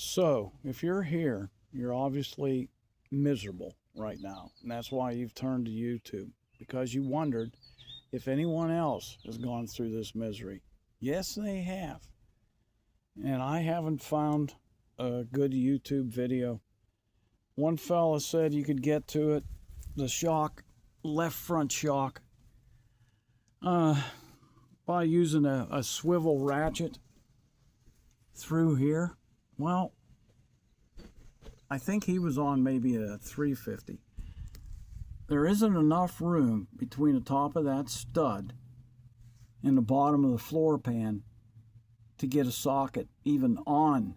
So, if you're here, you're obviously miserable right now. And that's why you've turned to YouTube, because you wondered if anyone else has gone through this misery. Yes, they have. And I haven't found a good YouTube video. One fella said you could get to it, the shock, left front shock, by using a swivel ratchet through here. Well, I think he was on maybe a 350. There isn't enough room between the top of that stud and the bottom of the floor pan to get a socket even on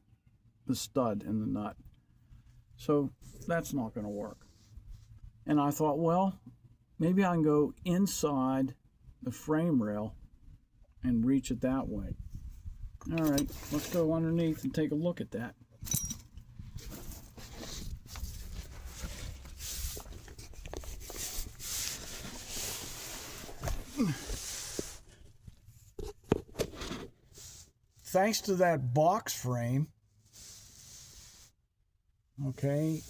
the stud and the nut. So that's not going to work. And I thought, well, maybe I can go inside the frame rail and reach it that way. All right, let's go underneath and take a look at that. Thanks to that box frame, okay,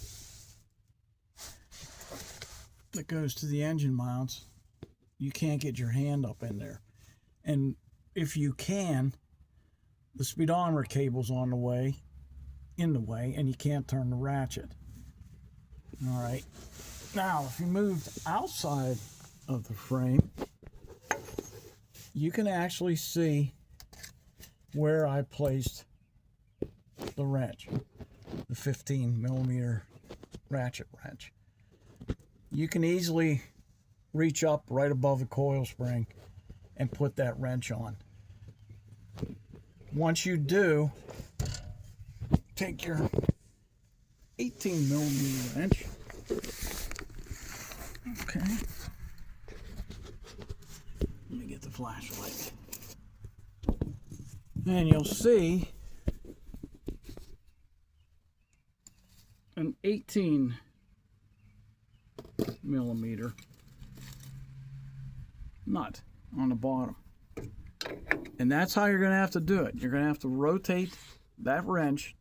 that goes to the engine mounts, you can't get your hand up in there. And if you can, the speedometer cable's in the way, and you can't turn the ratchet. All right. Now, if you moved outside of the frame, you can actually see where I placed the wrench, the 15 millimeter ratchet wrench. You can easily reach up right above the coil spring and put that wrench on. Once you do, take your 18 millimeter wrench. Okay. Let me get the flashlight. And you'll see an 18 millimeter nut on the bottom. And that's how you're going to have to do it. You're going to have to rotate that wrench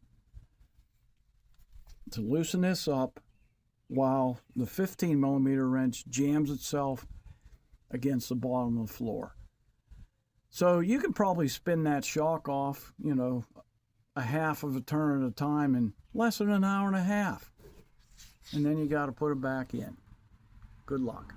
to loosen this up while the 15 millimeter wrench jams itself against the bottom of the floor. So you can probably spin that shock off, a half of a turn at a time in less than an hour and a half. And then you got to put it back in. Good luck.